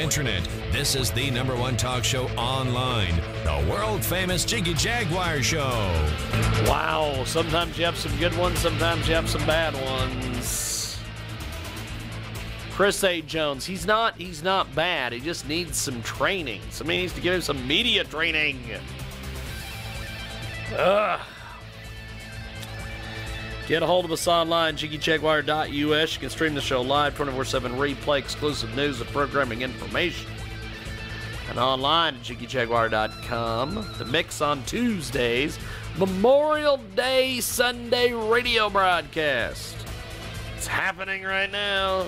internet. This is the #1 talk show online, the world-famous Jiggy Jaguar Show. Wow, sometimes you have some good ones, sometimes you have some bad ones. Chris A. Jones, he's not bad. He just needs some training. Somebody needs to give him some media training. Get a hold of us online, jiggyjaguar.us. You can stream the show live, 24/7 replay, exclusive news and programming information. And online at jiggyjaguar.com. The Mix on Tuesdays, Memorial Day Sunday radio broadcast. It's happening right now.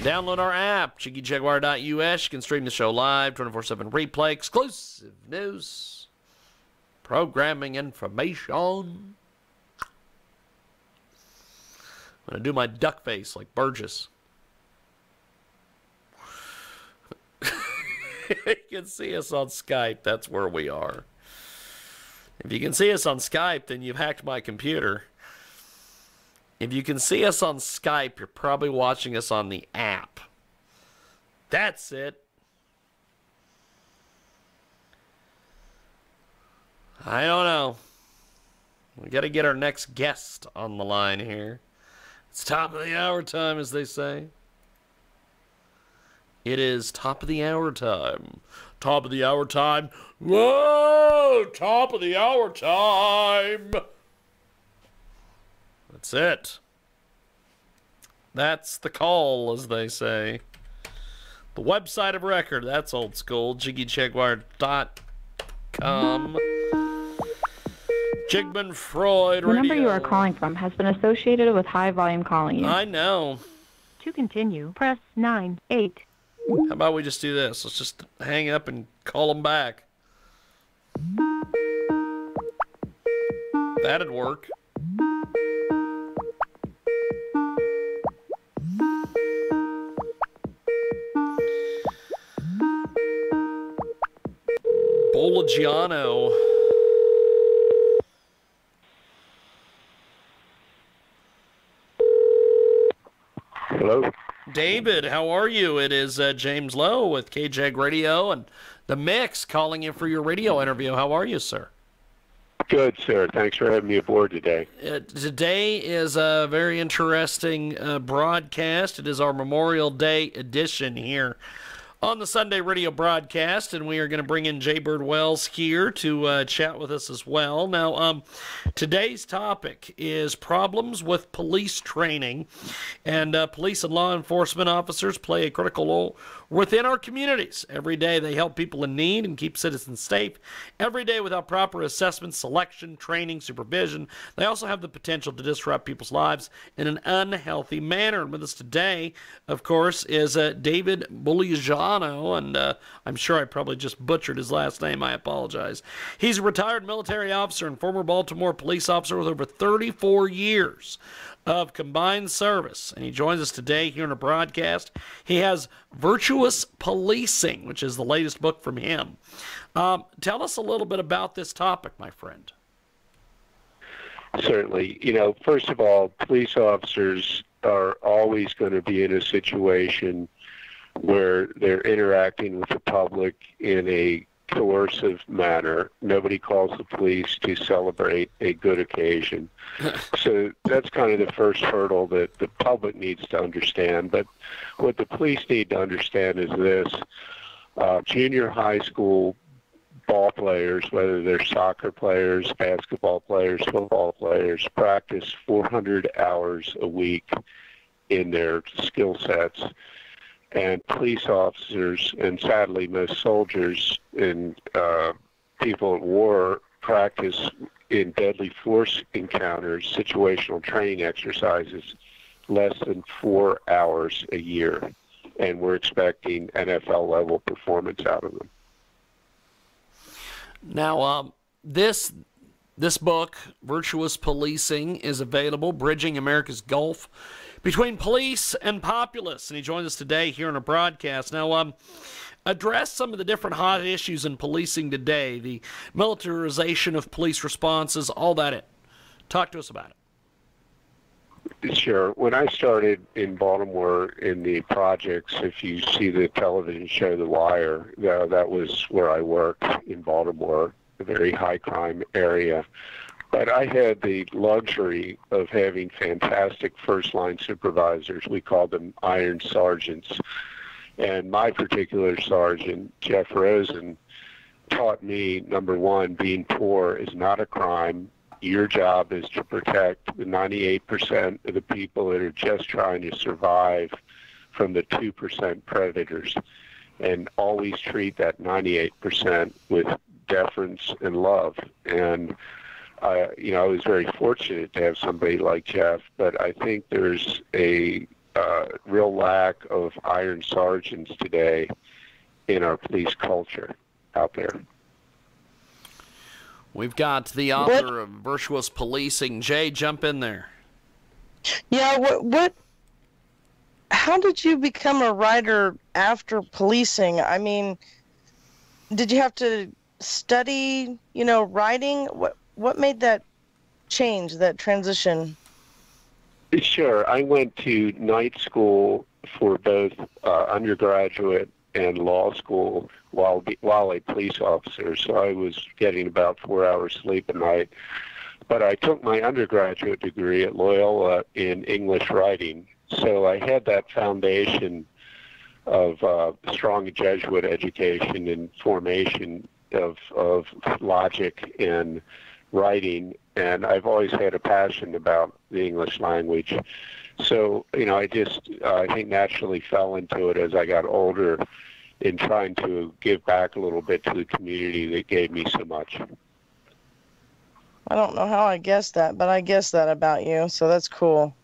Download our app, jiggyjaguar.us. You can stream the show live, 24/7 replay, exclusive news, programming information. I'm going to do my duck face like Burgess. You can see us on Skype. That's where we are. If you can see us on Skype, then you've hacked my computer. If you can see us on Skype, you're probably watching us on the app. That's it. I don't know. We got to get our next guest on the line here. It's top of the hour time, as they say. It is top of the hour time. Top of the hour time. Whoa! Top of the hour time. That's it. That's the call, as they say. The website of record. That's old school. JiggyJaguar.com. Jigman Freud Radio. The number you are calling from has been associated with high-volume calling you. I know. To continue, press 9-8. How about we just do this? Let's just hang up and call them back. That'd work. Bolgiano. Hello. David, how are you? It is James Lowe with KJAG Radio and The Mix calling you for your radio interview. How are you, sir? Good, sir. Thanks for having me aboard today. Today is a very interesting broadcast. It is our Memorial Day edition here on the Sunday radio broadcast, and we are going to bring in Jay Bird Wells here to chat with us as well. Now, today's topic is problems with police training, and police and law enforcement officers play a critical role within our communities. Every day they help people in need and keep citizens safe. Every day without proper assessment, selection, training, supervision, they also have the potential to disrupt people's lives in an unhealthy manner. And with us today, of course, is David Bolgiano, and I'm sure I probably just butchered his last name. I apologize. He's a retired military officer and former Baltimore police officer with over 34 years of combined service, and he joins us today here in a broadcast. He has Virtuous Policing, which is the latest book from him. Tell us a little bit about this topic, my friend. Certainly. First of all, police officers are always going to be in a situation where they're interacting with the public in a coercive manner. Nobody calls the police to celebrate a good occasion. So that's kind of the first hurdle that the public needs to understand. But what the police need to understand is this. Junior high school ball players, whether they're soccer players, basketball players, football players, practice 400 hours a week in their skill sets. And police officers, and sadly most soldiers and people at war, practice in deadly force encounters, situational training exercises, less than 4 hours a year. And we're expecting NFL-level performance out of them. Now, this book, Virtuous Policing, is available, Bridging America's Gulf Between Police and Populace. And he joins us today here on a broadcast. Now, address some of the different hot issues in policing today, the militarization of police responses, all that. Talk to us about it. Sure. When I started in Baltimore in the projects, if you see the television show The Wire, that was where I worked in Baltimore, a very high crime area. But I had the luxury of having fantastic first-line supervisors. We called them Iron Sergeants. And my particular sergeant, Jeff Rosen, taught me, number one, being poor is not a crime. Your job is to protect the 98% of the people that are just trying to survive from the 2% predators. And always treat that 98% with deference and love. And I was very fortunate to have somebody like Jeff, but I think there's a real lack of Iron Sergeants today in our police culture out there. We've got the author of Virtuous Policing. Jay, jump in there. Yeah, how did you become a writer after policing? I mean, did you have to study, writing? What made that change, that transition? Sure. I went to night school for both undergraduate and law school while a police officer, so I was getting about 4 hours sleep a night. But I took my undergraduate degree at Loyola in English writing, so I had that foundation of strong Jesuit education and formation of logic and writing, and I've always had a passion about the English language. So, I think naturally fell into it as I got older in trying to give back a little bit to the community that gave me so much. I don't know how I guessed that, but I guessed that about you, so that's cool.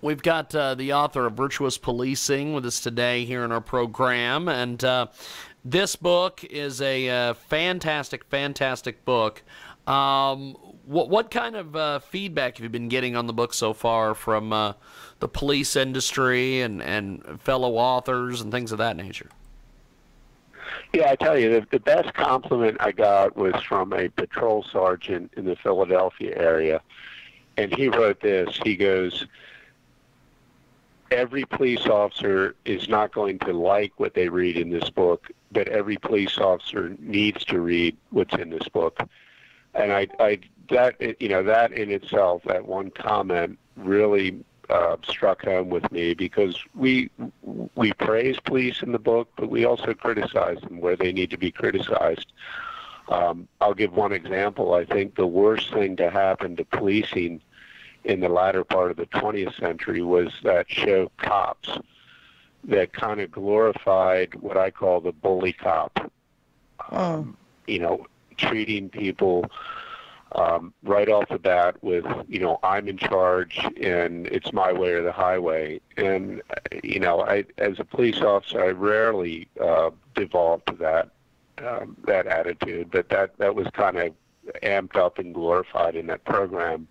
We've got the author of Virtuous Policing with us today here in our program, and this book is a fantastic, fantastic book. What kind of feedback have you been getting on the book so far from the police industry and fellow authors and things of that nature? Yeah, I tell you, the best compliment I got was from a patrol sergeant in the Philadelphia area, and he wrote this. He goes, every police officer is not going to like what they read in this book, but every police officer needs to read what's in this book. And that in itself, that one comment really struck home with me, because we praise police in the book, but we also criticize them where they need to be criticized. I'll give one example. I think the worst thing to happen to policing in the latter part of the 20th century was that show Cops that kind of glorified what I call the bully cop. Treating people right off the bat with, I'm in charge and it's my way or the highway. And, as a police officer, I rarely devolved to that attitude, but that was kind of amped up and glorified in that program.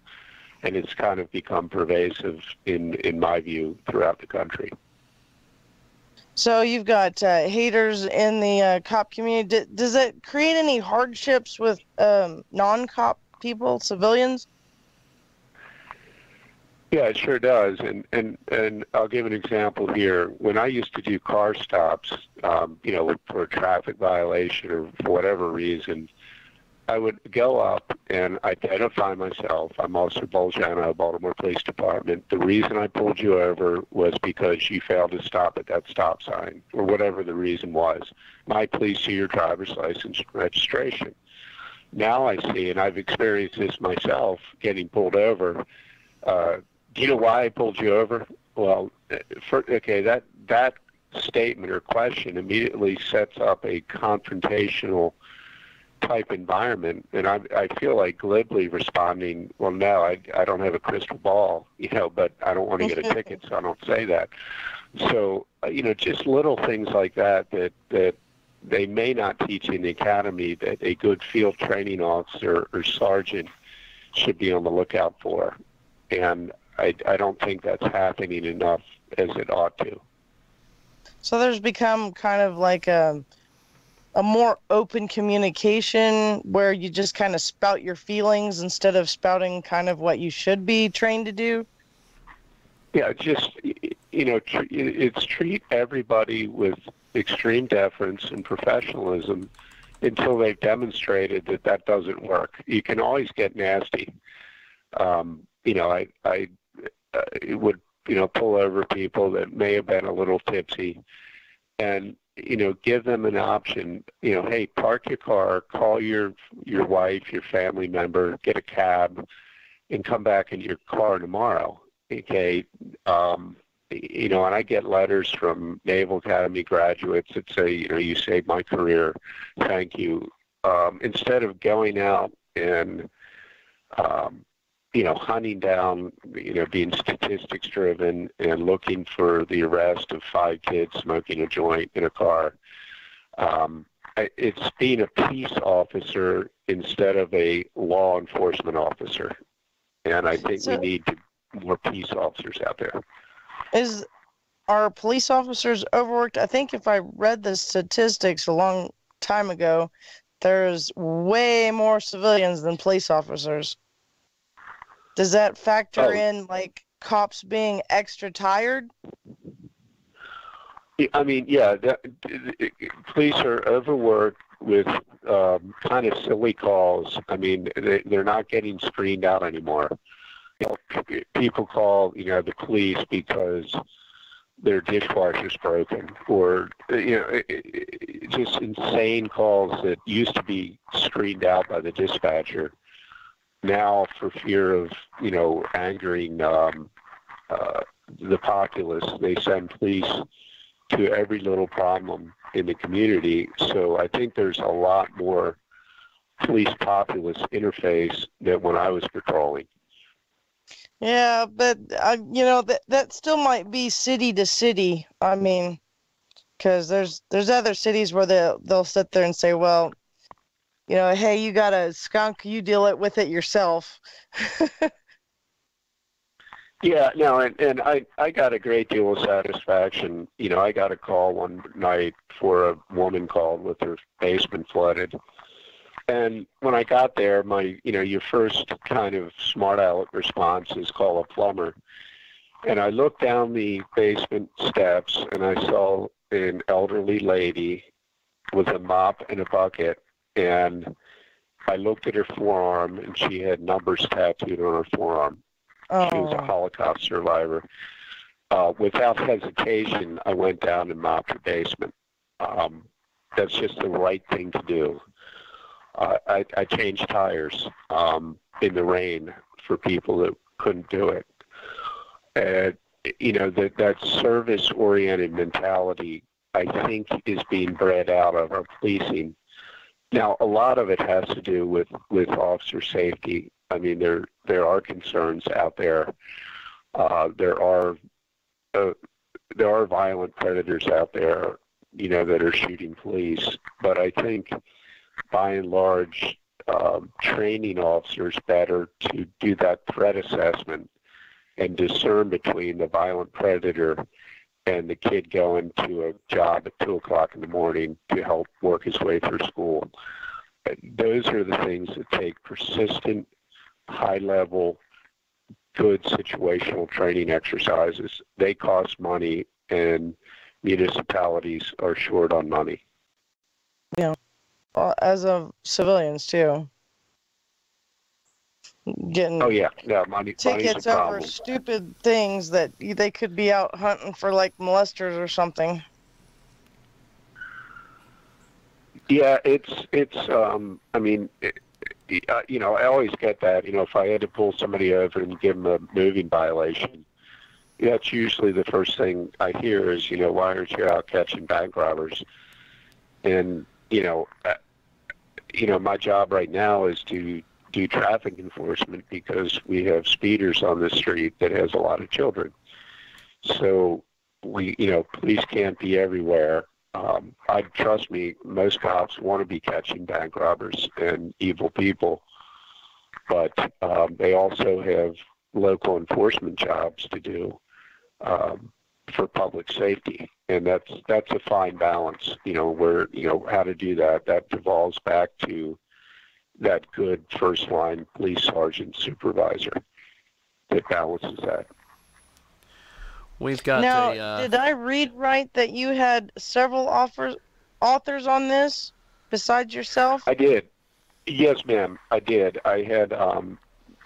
And it's kind of become pervasive, in my view, throughout the country. So you've got haters in the cop community. Does it create any hardships with non-cop people, civilians? Yeah, it sure does. And I'll give an example here. When I used to do car stops, for a traffic violation or for whatever reason, I would go up and identify myself. I'm Officer Bolgiano, Baltimore Police Department. The reason I pulled you over was because you failed to stop at that stop sign, or whatever the reason was. My please see your driver's license and registration. Now I see, and I've experienced this myself, getting pulled over. Do you know why I pulled you over? Well, that statement or question immediately sets up a confrontational type environment, and I feel like glibly responding, well, no, I don't have a crystal ball, but I don't want to get a ticket, so I don't say that. So, just little things like that they may not teach in the academy that a good field training officer or sergeant should be on the lookout for. And I don't think that's happening enough as it ought to. So there's become kind of like a more open communication where you just kind of spout your feelings instead of spouting kind of what you should be trained to do? Yeah, just, it's treat everybody with extreme deference and professionalism until they've demonstrated that that doesn't work. You can always get nasty. I would, pull over people that may have been a little tipsy and, give them an option, hey, park your car, call your wife, your family member, get a cab, and come back in your car tomorrow. Okay. And I get letters from Naval Academy graduates that say, you saved my career. Thank you. Instead of going out and, hunting down, being statistics driven and looking for the arrest of 5 kids smoking a joint in a car. It's being a peace officer instead of a law enforcement officer. And I think we need more peace officers out there. Are police officers overworked? I think if I read the statistics a long time ago, there's way more civilians than police officers. Does that factor in, like, cops being extra tired? I mean, yeah, police are overworked with kind of silly calls. I mean, they're not getting screened out anymore. People call, the police because their dishwasher's broken, or just insane calls that used to be screened out by the dispatcher. Now, for fear of angering the populace, they send police to every little problem in the community. So I think there's a lot more police-populace interface than when I was patrolling. Yeah, but that still might be city to city. I mean, because there's other cities where they'll sit there and say, well, hey, you got a skunk, you deal with it yourself. Yeah, no, and I got a great deal of satisfaction. I got a call one night for a woman called with her basement flooded. And when I got there, your first kind of smart aleck response is call a plumber. And I looked down the basement steps and I saw an elderly lady with a mop and a bucket. And I looked at her forearm and she had numbers tattooed on her forearm. Oh. She was a Holocaust survivor. Without hesitation, I went down and mopped her basement. That's just the right thing to do. I changed tires in the rain for people that couldn't do it. And, that service-oriented mentality, I think, is being bred out of our policing. Now, a lot of it has to do with officer safety. I mean, there are concerns out there. There are violent predators out there, that are shooting police. But I think, by and large, training officers better to do that threat assessment and discern between the violent predator and the kid going to a job at 2 o'clock in the morning to help work his way through school. Those are the things that take persistent, high-level, good situational training exercises. They cost money, and municipalities are short on money. Yeah. Well, as of civilians, too. Getting money, tickets over stupid things that they could be out hunting for, like, molesters or something. Yeah, I mean, I always get that. If I had to pull somebody over and give them a moving violation, that's usually the first thing I hear is, why aren't you out catching bank robbers? And, my job right now is to do traffic enforcement because we have speeders on the street that has a lot of children. So police can't be everywhere. Trust me, most cops want to be catching bank robbers and evil people, but they also have local enforcement jobs to do. for public safety. And that's a fine balance, where, how to do that. That devolves back to that good first-line police sergeant supervisor that balances that. We've got now, did I read right that you had several authors on this besides yourself? I did. Yes, ma'am, I did. I had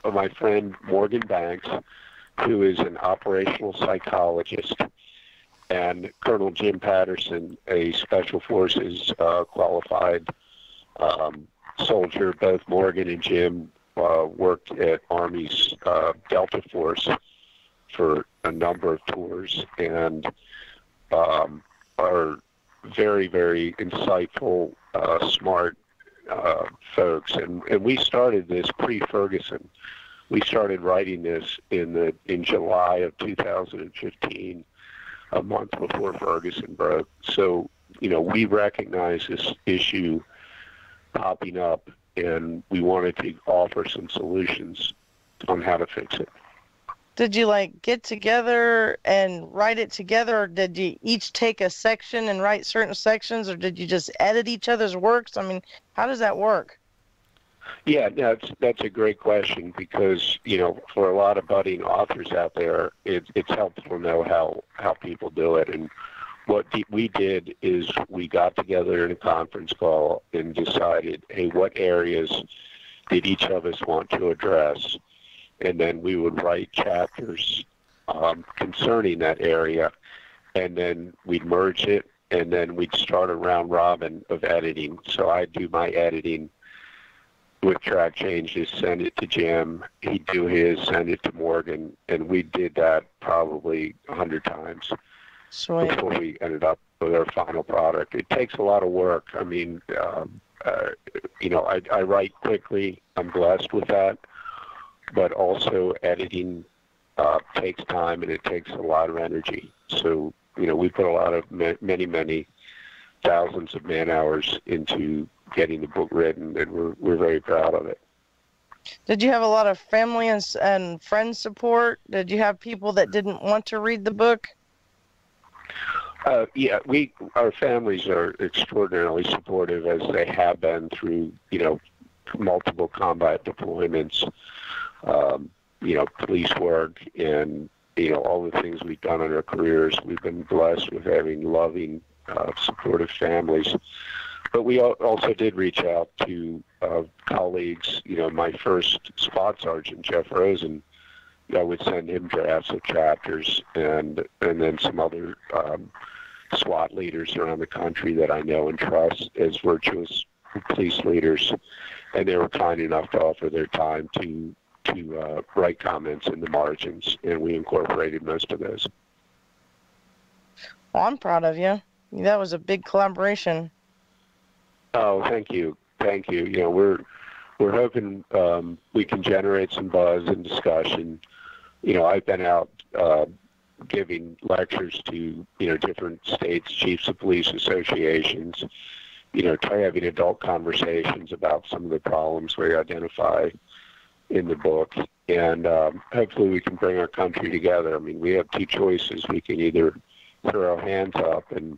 my friend Morgan Banks, who is an operational psychologist, and Colonel Jim Patterson, a Special Forces qualified soldier. Both Morgan and Jim worked at Army's Delta Force for a number of tours, and are very, very insightful, smart folks. And we started this pre-Ferguson. We started writing this in July of 2015, a month before Ferguson broke. So, we recognize this issue popping up, and we wanted to offer some solutions on how to fix it. Did you get together and write it together, or did you each take a section and write certain sections, or did you just edit each other's works? I mean, how does that work? Yeah, that's a great question, because, for a lot of budding authors out there, it's helpful to know how people do it. And what we did is we got together in a conference call and decided, hey, what areas did each of us want to address? And then we would write chapters concerning that area, and then we'd merge it, and then we'd start a round robin of editing. So I'd do my editing with track changes, send it to Jim, he'd do his, send it to Morgan, and we did that probably 100 times before we ended up with our final product. It takes a lot of work. I mean, I write quickly. I'm blessed with that. But also editing takes time, and it takes a lot of energy. So, we put a lot of many thousands of man hours into getting the book written, and we're very proud of it. Did you have a lot of family and friend support? Did you have people that didn't want to read the book? Yeah, our families are extraordinarily supportive, as they have been through, multiple combat deployments, police work, and, all the things we've done in our careers. We've been blessed with having loving, supportive families. But we also did reach out to colleagues. My first SWAT sergeant, Jeff Rosen, I would send him drafts of chapters, and then some other SWAT leaders around the country that I know and trust as virtuous police leaders, and they were kind enough to offer their time to write comments in the margins, and we incorporated most of those. Well, I'm proud of you. That was a big collaboration. Oh, thank you. We're hoping we can generate some buzz and discussion. I've been out giving lectures to different states, chiefs of police associations, having adult conversations about some of the problems we identify in the book, and hopefully we can bring our country together. I mean, we have two choices. We can either throw our hands up and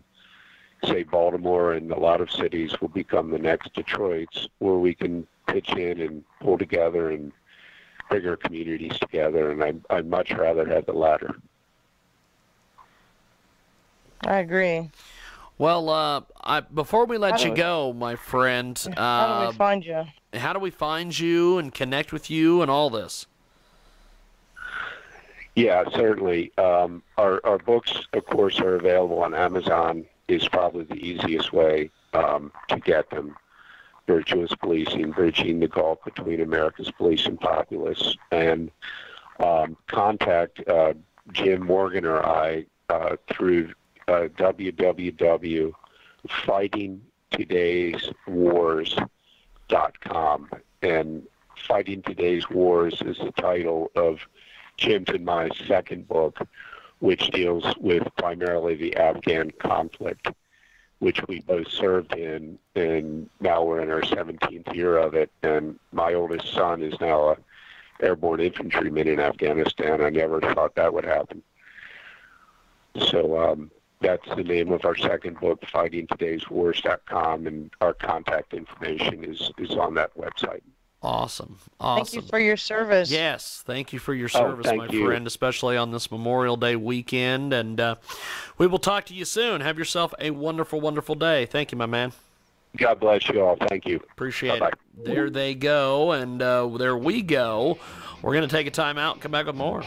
say Baltimore and a lot of cities will become the next Detroits, or we can pitch in and pull together and bring our communities together, and I'd much rather have the latter. I agree. Well, before we let you go, my friend, how do we find you? How do we find you and connect with you and all this? Yeah, certainly. Our books, of course, are available on Amazon. Is probably the easiest way to get them. Virtuous Policing, Bridging the Gulf Between America's Police and Populace. And contact Jim, Morgan, or I through www.fightingtodayswars.com. And Fighting Today's Wars is the title of Jim's and my second book, which deals with primarily the Afghan conflict, which we both served in, and now we're in our 17th year of it. And my oldest son is now an airborne infantryman in Afghanistan. I never thought that would happen. So that's the name of our second book, FightingTodaysWars.com, and our contact information is on that website. Awesome. Thank you for your service. Yes, thank you for your service, my you. friend, especially on this Memorial Day weekend. And we will talk to you soon. Have yourself a wonderful, wonderful day. Thank you, my man. God bless you all. Thank you. Appreciate Bye-bye. it. There they go, and there we go. We're going to take a time out and come back with more.